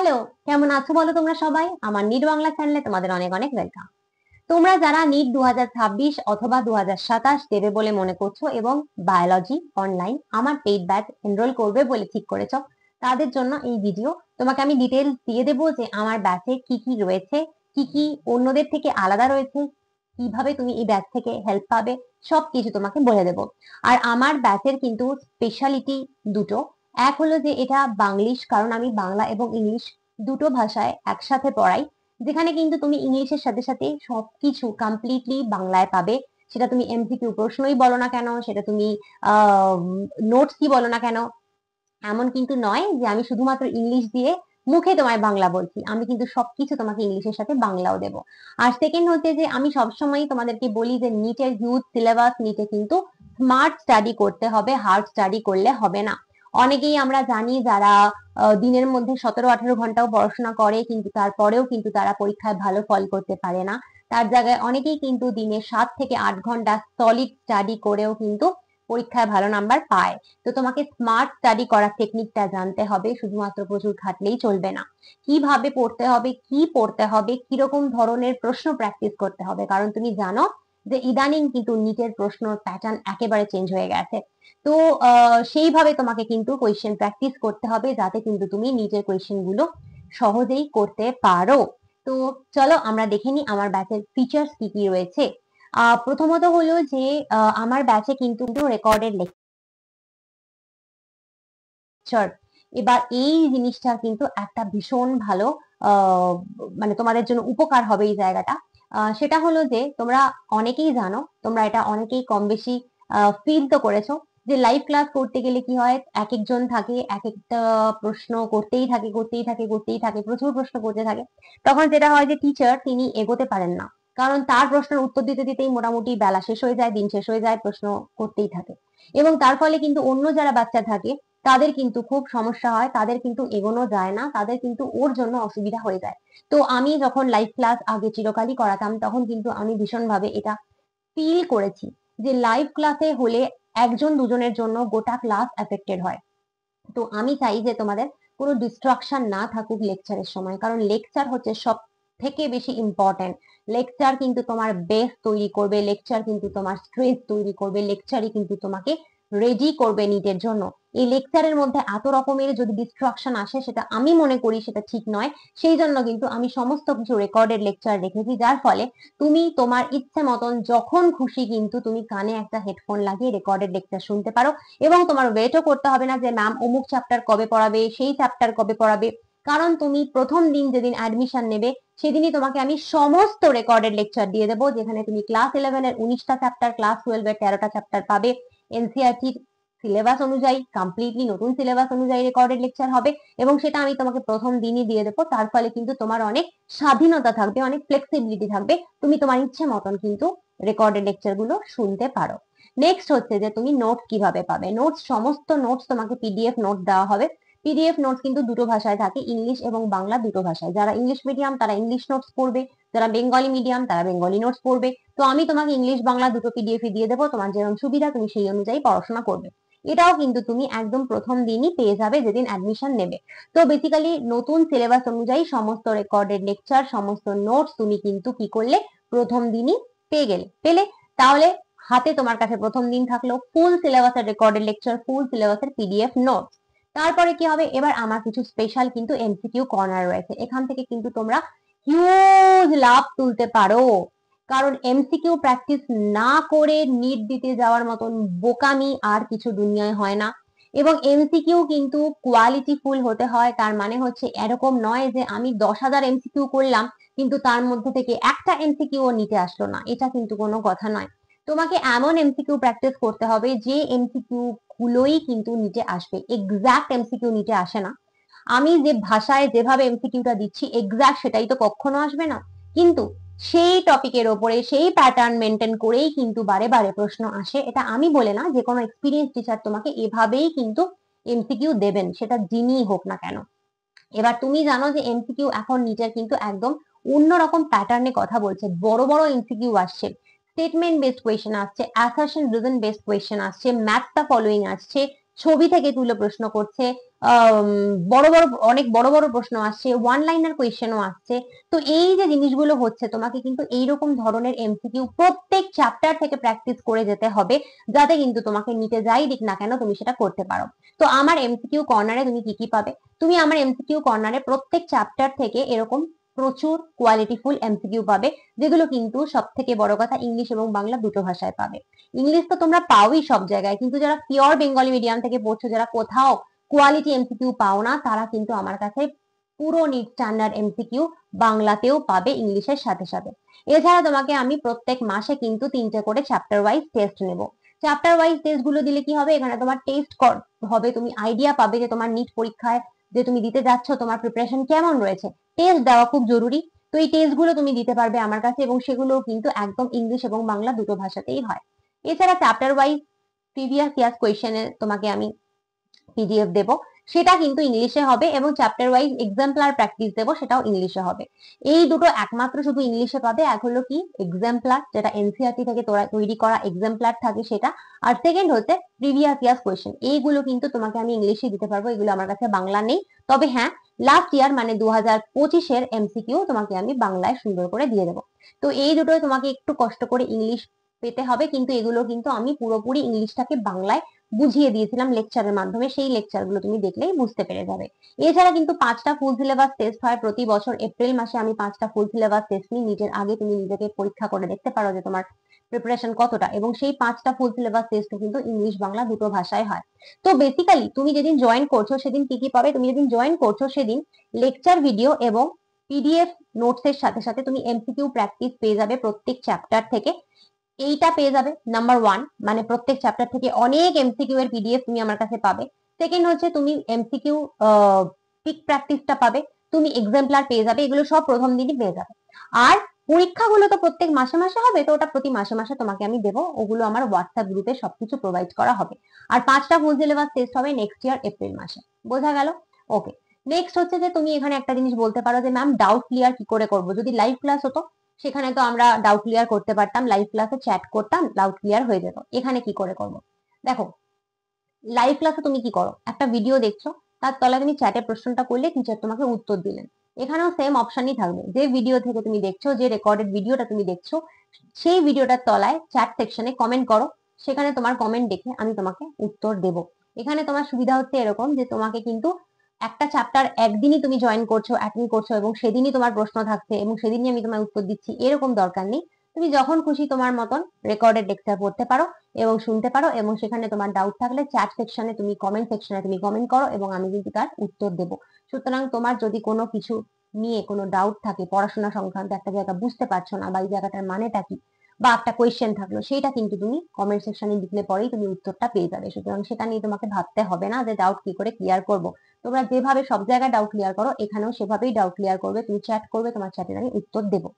Hello, কেমন আছো বলো তোমরা সবাই? আমার নিট বাংলা চ্যানেলে তোমাদের অনেক অনেক ওয়েলকাম। তোমরা যারা নিট 2026 অথবা 2027 দেবে বলে মনে করছো এবং বায়োলজি অনলাইন আমার পেইড ব্যাচ এনরোল করবে বলে ঠিক করেছো, তাদের জন্য এই ভিডিও। তোমাকে আমি ডিটেলস দিয়ে দেবো যে আমার ব্যাচে কি কি রয়েছে, কি কি অন্যদের থেকে আলাদা রয়েছে, কিভাবে তুমি এই ব্যাচ থেকে হেল্প পাবে, সবকিছু তোমাকে বলে দেবো। আর আমার ব্যাচের কিন্তু স্পেশালিটি দুটো। এক হলো যে এটা বাংলিশ, কারণ আমি বাংলা এবং ইংলিশ দুটো ভাষায় একসাথে পড়াই, যেখানে কিন্তু তুমি ইংলিশের সাথে সাথে সবকিছু কমপ্লিটলি বাংলায় পাবে। সেটা তুমি এমসিকিউ প্রশ্নই বলো না কেন, সেটা তুমি নোটস কি বলো না কেন, এমন কিন্তু নয় যে আমি শুধুমাত্র ইংলিশ দিয়ে মুখে তোমায় বাংলা বলছি। আমি কিন্তু সবকিছু তোমাকে ইংলিশের সাথে বাংলাও দেবো। আর সেকেন্ড হচ্ছে যে আমি সবসময় তোমাদেরকে বলি যে নিটের হিউজ সিলেবাস, নিটে কিন্তু স্মার্ট স্টাডি করতে হবে, হার্ড স্টাডি করলে হবে না। অনেকেই আমরা জানি যারা দিনের মধ্যে 17-18 ঘন্টাও পড়াশোনা করে, কিন্তু তারপরেও কিন্তু তারা পরীক্ষায় ভালো ফল করতে পারে না। তার জায়গায় অনেকেই কিন্তু দিনে 7 থেকে 8 ঘন্টা সলিড স্টাডি করেও কিন্তু পরীক্ষায় ভালো নাম্বার পায়। তো তোমাকে স্মার্ট স্টাডি করার টেকনিকটা জানতে হবে, শুধুমাত্র প্রচুর খাটলেই চলবে না। কিভাবে পড়তে হবে, কি পড়তে হবে, কিরকম ধরনের প্রশ্ন প্র্যাকটিস করতে হবে, কারণ তুমি জানো যে ইদানিং কিন্তু নিটের প্রশ্ন প্যাটার্ন একেবারে চেঞ্জ হয়ে গেছে। তো সেইভাবে তোমাকে কিন্তু কোয়েশ্চেন প্র্যাকটিস করতে হবে, যাতে কিন্তু তুমি নিটের কোয়েশ্চেন গুলো সহজেই করতে পারো। তো চলো আমরা দেখে নিই আমার ব্যাচের ফিচার্স কি কি রয়েছে। প্রথমত হলো যে আমার ব্যাচে কিন্তু রেকর্ডেড লেকচার। এবার এই জিনিসটা কিন্তু একটা ভীষণ ভালো আহ, মানে তোমাদের জন্য উপকার হবে এই জায়গাটা। সেটা হলো যে তোমরা অনেকেই জানো, তোমরা এটা অনেকেই কম বেশি ফিল তো করেছো, যে লাইভ ক্লাস করতে গেলে কি হয়, এক একজন থাকে, এক একটা প্রশ্ন করতেই থাকে করতেই থাকে করতেই থাকে, প্রচুর প্রশ্ন করতে থাকে। তখন যেটা হয় যে টিচার তিনি এগোতে পারেন না, কারণ তার প্রশ্নের উত্তর দিতে দিতেই মোটামুটি বেলা শেষ হয়ে যায়, দিন শেষ হয়ে যায়, প্রশ্ন করতেই থাকে। এবং তার ফলে কিন্তু অন্য যারা বাচ্চা থাকে তাদের কিন্তু খুব সমস্যা হয়, তাদের কিন্তু এগোনো যায় না, তাদের কিন্তু ওর জন্য অসুবিধা হয়ে যায়। তো আমি যখন লাইভ ক্লাস আগে চিরকালই করাতাম, তখন কিন্তু আমি ভীষণভাবে এটা ফিল করেছি যে লাইভ ক্লাসে হলে একজন দুজনের জন্য গোটা ক্লাস এফেক্টেড হয়। তো আমি চাই যে তোমাদের কোনো ডিস্ট্রাকশন না থাকুক লেকচারের সময়, কারণ লেকচার হচ্ছে সব থেকে বেশি ইম্পর্টেন্ট। লেকচার কিন্তু তোমার বেস তৈরি করবে, লেকচার কিন্তু তোমার স্ট্রেস তৈরি করবে, লেকচারই কিন্তু তোমাকে রেডি করবে নিটের জন্য। এই লেকচারের মধ্যে এত রকমের যদি ডিস্ট্রাকশন আসে, সেটা আমি মনে করি সেটা ঠিক নয়। সেই জন্য কিন্তু আমি সমস্ত কিছু রেকর্ডেড লেকচার রেখেছি, যার ফলে তুমি তোমার ইচ্ছে মতন যখন খুশি কিন্তু তুমি কানে একটা হেডফোন লাগিয়ে রেকর্ডেড লেকচার শুনতে পারো। এবং তোমার ওয়েটও করতে হবে না যে ম্যাম অমুক চ্যাপ্টার কবে পড়াবে, সেই চ্যাপ্টার কবে পড়াবে, কারণ তুমি প্রথম দিন যেদিন অ্যাডমিশন নেবে সেদিনই তোমাকে আমি সমস্ত রেকর্ডেড লেকচার দিয়ে দেবো, যেখানে তুমি ক্লাস 11 এর 19টা চ্যাপ্টার, ক্লাস 12 এর 13টা চ্যাপ্টার পাবে। এনসিইআরটির সিলেবাস অনুযায়ী, কমপ্লিটলি নতুন সিলেবাস অনুযায়ী রেকর্ডেড লেকচার হবে, এবং সেটা আমি তোমাকে প্রথম দিনই দিয়ে দেবো। তার ফলে কিন্তু তোমার অনেক স্বাধীনতা থাকবে, অনেক ফ্লেক্সিবিলিটি থাকবে, তুমি তোমার ইচ্ছে মতন কিন্তু রেকর্ডেড লেকচার গুলো শুনতে পারো। নেক্সট হচ্ছে যে তুমি নোটস কিভাবে পাবে। নোটস, সমস্ত নোটস তোমাকে পিডিএফ নোট দেওয়া হবে। পিডিএফ নোটস কিন্তু দুটো ভাষায় থাকে, ইংলিশ এবং বাংলা দুটো ভাষায়। যারা ইংলিশ মিডিয়াম তারা ইংলিশ নোটস পড়বে, যারা বেঙ্গলি মিডিয়াম তারা বেঙ্গলি নোটস পড়বে। তো আমি তোমাকে ইংলিশ বাংলা দুটো পিডিএফ দিয়ে দেবো, তোমার যেরকম সুবিধা তুমি সেই অনুযায়ী পড়াশোনা করবে। এটাও কিন্তু তুমি একদম প্রথম দিনই পেয়ে যাবে যেদিন অ্যাডমিশন নেবে। তো বেসিক্যালি নতুন সিলেবাস অনুযায়ী সমস্ত রেকর্ডেড লেকচার, সমস্ত নোটস তুমি কিন্তু কি করলে, প্রথম দিনই পেলে। তাহলে হাতে তোমার কাছে প্রথম দিন থাকলো ফুল সিলেবাসের রেকর্ডেড লেকচার, ফুল সিলেবাসের পিডিএফ নোটস। তারপরে কি হবে, এবার আমার কিছু স্পেশাল কিন্তু এমসিকিউ কর্নার রয়েছে, এখান থেকে কিন্তু তোমরা হিউজ লাভ তুলতে পারো। কারণ এমসিকিউ প্র্যাকটিস না করে নিট দিতে যাওয়ার মতন বোকামি আর কিছু দুনিয়ায় হয় না। এবং এমসিকিউ কিন্তু কোয়ালিটি ফুল হতে হয়, তার মানে হচ্ছে এরকম নয় যে আমি 10,000 এমসিকিউ করলাম কিন্তু তার মধ্যে থেকে একটা এমসিকিউ নিতে আসলো না, এটা কিন্তু কোনো কথা নয়। তোমাকে এমন এমসিকিউ প্র্যাকটিস করতে হবে যে এমসিকিউ গুলোই কিন্তু নিচে আসবে, এক্সাক্ট এমসিকিউ নিচে আসে না। আমি যে ভাষায় যেভাবে এমসিকিউটা দিচ্ছি এক্সাক্ট সেটাই তো কখনো আসবে না, কিন্তু সেই টপিকের ওপরে সেই প্যাটার্ন মেনটেন করেই কিন্তু বারে বারে প্রশ্ন আসে। এটা আমি বলে না, যে কোনো এক্সপিরিয়েন্স টিচার তোমাকে এভাবেই কিন্তু এমসিকিউ দেবেন, সেটা যিনি হোক না কেন। এবার তুমি জানো যে এমসিকিউ এখন নিটের কিন্তু একদম অন্যরকম প্যাটার্নে কথা বলছে, বড় বড় এমসিকিউ আসছে, স্টেটমেন্ট বেসড কোয়েশ্চেন আসছে, অ্যাসারশন রিজন বেসড কোয়েশ্চেন আসছে, ম্যাথ দ্য ফলোইং আসছে, ছবি থেকে তুলে প্রশ্ন করছে, অনেক বড় বড় প্রশ্ন আসছে, ওয়ান লাইনার কোয়েশ্চেনও আসছে। তো এই যে জিনিসগুলো হচ্ছে, তোমাকে কিন্তু এইরকম ধরনের এমসিকিউ প্রত্যেক চ্যাপ্টার থেকে প্র্যাকটিস করে যেতে হবে, যাতে কিন্তু তোমাকে নিতে যাই দিক না কেন তুমি সেটা করতে পারো। তো আমার এমসিকিউ কর্নারে তুমি কি কি পাবে? তুমি আমার এমসিকিউ কর্নারে প্রত্যেক চ্যাপ্টার থেকে এরকম প্রচুর কোয়ালিটিফুল এমসিকিউ পাবে, যেগুলো কিন্তু সব থেকে বড় কথা ইংলিশ এবং বাংলা দুটো ভাষায় পাবে। ইংলিশ তো তোমরা পাওই সব জায়গায়, কিন্তু যারা পিওর বেঙ্গলি মিডিয়াম থেকে পড়ছো, যারা কোথাও কোয়ালিটি এমসিকিউ পাও না, তারা কিন্তু আমার কাছে পুরো নিট স্ট্যান্ডার্ড এমসিকিউ বাংলাতেও পাবে ইংলিশের সাথে সাথে। এছাড়া তোমাকে আমি প্রত্যেক মাসে কিন্তু 3টে করে চ্যাপ্টার ওয়াইজ টেস্ট নেব। চ্যাপ্টার ওয়াইজ টেস্ট গুলো দিলে কি হবে, এখানে তোমার টেস্ট হবে, তুমি আইডিয়া পাবে যে তোমার নিট পরীক্ষায় যে তুমি দিতে যাচ্ছ তোমার প্রিপারেশন কেমন রয়েছে। টেস্ট দেওয়া খুব জরুরি। তো এই টেস্ট গুলো তুমি দিতে পারবে আমার কাছে, এবং সেগুলো কিন্তু একদম ইংলিশ এবং বাংলা দুটো ভাষাতেই হয়। এছাড়া চ্যাপ্টার ওয়াইজ প্রিভিয়াস ইয়ার্স কোয়েশ্চেনের তোমাকে আমি পিডিএফ দেব, সেটা কিন্তু ইংলিশে হবে, এবং চ্যাপ্টার ওয়াইজ এক্সাম্পলার প্র্যাকটিস দেবো, সেটাও ইংলিশে হবে। এই দুটো একমাত্র শুধু ইংলিশে পাবে। এক হলো কি এক্সাম্পলার, যেটা এনসিইআরটি থেকে তৈরি করা এক্সাম্পলার থাকে সেটা, আর সেকেন্ড হচ্ছে প্রিভিয়াস ইয়ার্স কোয়েশ্চেন। এইগুলো কিন্তু তোমাকে আমি ইংলিশে দিতে পারবো, এগুলো আমার কাছে বাংলা নেই। তবে হ্যাঁ, লাস্ট ইয়ার মানে 2025-এর এমসিকিউ তোমাকে আমি বাংলায় সুন্দর করে দিয়ে দেবো। তো এই দুটোই তোমাকে একটু কষ্ট করে ইংলিশ পেতে হবে, কিন্তু এগুলো কিন্তু আমি পুরোপুরি ইংলিশটাকে বাংলায় বুঝিয়ে দিয়েছিলাম লেকচারের মাধ্যমে, সেই লেকচারগুলো তুমি দেখলেই বুঝতে পেরে যাবে। এছাড়া কিন্তু 5টা ফুল সিলেবাস টেস্ট হয় প্রতি বছর। এপ্রিল মাসে আমি 5টা ফুল সিলেবাস টেস্ট নিই। নিজের আগে তুমি নিজেকে পরীক্ষা করে দেখতে পারো যে তোমার প্রিপারেশন কতটা, এবং সেই 5টা ফুল সিলেবাস টেস্ট কিন্তু ইংলিশ বাংলা দুটো ভাষায় হয়। তো বেসিক্যালি তুমি যেদিন জয়েন করছো সেদিন কি কি পাবে? তুমি যেদিন জয়েন করছো সেদিন লেকচার ভিডিও এবং পিডিএফ নোটস এর সাথে সাথে তুমি এমসিকিউ প্র্যাকটিস পেয়ে যাবে প্রত্যেক চ্যাপ্টার থেকে। এইটা পেয়ে যাবে নাম্বার 1, মানে প্রত্যেক চ্যাপ্টার থেকে অনেক এমসিকিউ এর পিডিএফ তুমি আমার কাছে পাবে। সেকেন্ড হচ্ছে তুমি এমসিকিউ পিক প্র্যাকটিসটা পাবে, তুমি এক্সাম্পলার পেয়ে যাবে, এগুলো সব প্রথম দিনই পেয়ে যাবে। আর পরীক্ষাগুলো তো প্রত্যেক মাসে মাসে হবে, তো ওটা প্রতি মাসে মাসে তোমাকে আমি দেবো, ওগুলো আমার হোয়াটসঅ্যাপ গ্রুপে সবকিছু প্রোভাইড করা হবে। আর 5টা ফুল সিলেবাস টেস্ট হবে নেক্সট ইয়ার এপ্রিল মাসে। বোঝা গেল? ওকে। নেক্সট হচ্ছে যে তুমি এখানে একটা জিনিস বলতে পারো যে ম্যাম ডাউট ক্লিয়ার কি করে করবো? যদি লাইভ ক্লাস হতো সেখানে তো আমরা ডাউট ক্লিয়ার করতে পারতাম, লাইভ ক্লাসে চ্যাট করতাম, ডাউট ক্লিয়ার হয়ে যেত। এখানে কি করে করবো? দেখো, লাইভ ক্লাসে তুমি কি করো, একটা ভিডিও দেখছো, তার তলায় তুমি চ্যাটে প্রশ্নটা করলে টিচার তোমাকে উত্তর দিলেন। এখানেও সেম অপশনই থাকবে, যে ভিডিও থেকে তুমি দেখছো, যে রেকর্ডেড ভিডিওটা তুমি দেখছো, সেই ভিডিওটার তলায় চ্যাট সেকশনে কমেন্ট করো, সেখানে তোমার কমেন্ট দেখে আমি তোমাকে উত্তর দেব। এখানে তোমার সুবিধা হচ্ছে এরকম যে তোমাকে কিন্তু একটা চ্যাপ্টার একদিনই তুমি জয়েন করছো, অ্যাটেন্ড করছো, এবং সেদিনই তোমার প্রশ্ন থাকছে এবং সেদিনই আমি তোমার উত্তর দিচ্ছি, এরকম দরকার নেই। তুমি যখন খুশি তোমার মতন রেকর্ডেড লেকচার পড়তে পারো এবং শুনতে পারো, এবং সেখানে তোমার ডাউট থাকলে চ্যাট সেকশনে তুমি কমেন্ট সেকশনে তুমি কমেন্ট করো, এবং আমি কিন্তু তার উত্তর দেবো। সুতরাং তোমার যদি কোনো কিছু নিয়ে কোনো ডাউট থাকে, পড়াশোনা সংক্রান্ত একটা জায়গা বুঝতে পারছো না, বা এই জায়গাটার মানেটা কি, বা একটা কোয়েশ্চেন থাকলো, সেটা কিন্তু তুমি কমেন্ট সেকশনে লিখলে পরেই তুমি উত্তরটা পেয়ে যাবে। সুতরাং সেটা নিয়ে তোমাকে ভাবতে হবে না যে ডাউট কি করে ক্লিয়ার করব। তোমরা যেভাবে সব জায়গায় ডাউট ক্লিয়ার করো, এখানেও সেভাবেই ডাউট ক্লিয়ার করবে। তুমি চ্যাট করবে, তোমার চ্যাটের আমি উত্তর দেবো।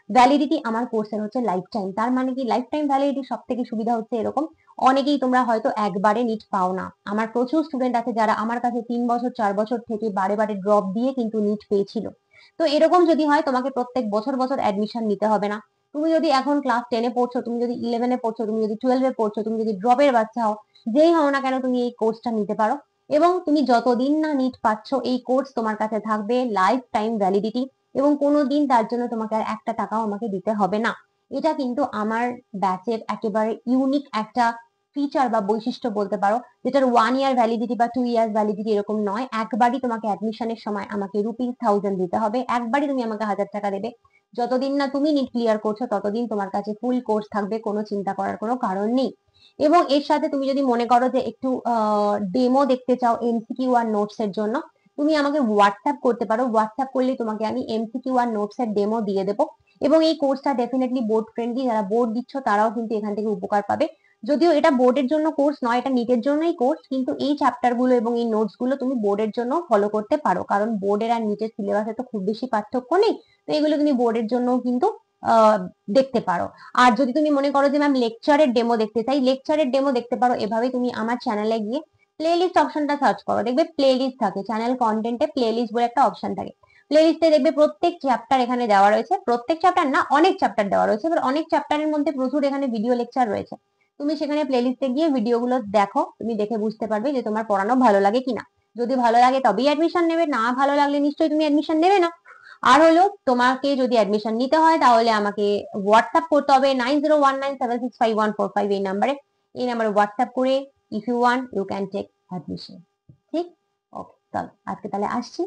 ভ্যালিডিটি আমার কোর্সের হচ্ছে লাইফ টাইম। তার মানে কি, লাইফ টাইম ভ্যালিডিটি সব থেকে সুবিধা হচ্ছে এরকম, অনেকেই তোমরা হয়তো একবারে নিট পাও না। আমার প্রচুর স্টুডেন্ট আছে যারা আমার কাছে 3 বছর 4 বছর থেকে বারে বারে ড্রপ দিয়ে কিন্তু নিট পেয়েছিল। তো এরকম যদি হয়, তোমাকে প্রত্যেক বছর বছর অ্যাডমিশন নিতে হবে না। তুমি যদি এখন ক্লাস 10-এ পড়ছো, তুমি যদি 11-এ পড়ছো, তুমি যদি 12-এ পড়ছো, তুমি যদি ড্রপের বাচ্চা হও, যেই হও না কেন, তুমি এই কোর্সটা নিতে পারো। এবং তুমি যতদিন না নিট পাচ্ছ, এই কোর্স তোমার কাছে থাকবে লাইফ টাইম ভ্যালিডিটি, এবং কোনোদিন তার জন্য তোমাকে আর একটা টাকাও আমাকে দিতে হবে না। এটা কিন্তু আমার ব্যাচের একেবারে ইউনিক একটা ফিচার বা বৈশিষ্ট্য বলতে পারো, যেটার 1 ইয়ার ভ্যালিডিটি বা 2 ইয়ার্স ভ্যালিডিটি এরকম নয়। একবারই তোমাকে অ্যাডমিশনের সময় আমাকে ₹1000 দিতে হবে, একবারই তুমি আমাকে 1000 টাকা দেবে। যতদিন না তুমি নিট ক্লিয়ার করছো ততদিন তোমার কাছে ফুল কোর্স থাকবে, কোনো চিন্তা করার কোনো কারণ নেই। এবং এর সাথে তুমি যদি মনে করো যে একটু ডেমো দেখতে চাও এমসিকিউ আর নোটস এর জন্য, তুমি আমাকে হোয়াটসঅ্যাপ করতে পারো। হোয়াটসঅ্যাপ করলে তোমাকে আমি এমসিকিউ আর নোটস এর ডেমো দিয়ে দেবো। এবং এই কোর্সটা ডেফিনেটলি বোর্ড ফ্রেন্ডলি, যারা বোর্ড দিচ্ছ তারাও কিন্তু এখান থেকে উপকার পাবে। যদিও এটা বোর্ডের জন্য কোর্স নয়, এটা নিটের জন্যই কোর্স, কিন্তু এই চ্যাপ্টার গুলো এবং এই নোটস গুলো তুমি বোর্ডের জন্য ফলো করতে পারো, কারণ বোর্ডের আর নিটের সিলেবাসে তো খুব বেশি পার্থক্য নেই। তো এগুলো তুমি বোর্ডের জন্য কিন্তু দেখতে পারো। আর যদি তুমি মনে করো যে ম্যাম লেকচারের ডেমো দেখতে চাই, লেকচারের ডেমো দেখতে পারো এভাবে, তুমি আমার চ্যানেলে গিয়ে প্লেলিস্ট অপশনটা সার্চ করো, দেখবে প্লেলিস্ট থাকে, চ্যানেল কন্টেন্টে প্লেলিস্ট বলে একটা অপশন থাকে। প্লেলিস্টে দেখবে প্রত্যেক চ্যাপ্টার এখানে দেওয়া রয়েছে, প্রত্যেক চ্যাপ্টার না, অনেক চ্যাপ্টার দেওয়া রয়েছে, এবার অনেক চ্যাপ্টারের মধ্যে প্রচুর এখানে ভিডিও লেকচার রয়েছে। তুমি সেখানে প্লেলিস্টে গিয়ে ভিডিওগুলো দেখো, তুমি দেখে বুঝতে পারবে যে তোমার পড়ানো ভালো লাগে কিনা। যদি ভালো লাগে তবেই অ্যাডমিশন নেবে, না ভালো লাগলে নিশ্চয়ই তুমি অ্যাডমিশন নেবে না। আর হলো, তোমাকে যদি অ্যাডমিশন নিতে হয় তাহলে আমাকে হোয়াটসঅ্যাপ করতে হবে 9019765145 এই নাম্বারে। এই নাম্বারে হোয়াটসঅ্যাপ করে if you want you can take admission. ঠিক, ওকে, চলো আজকে তাহলে আসছি।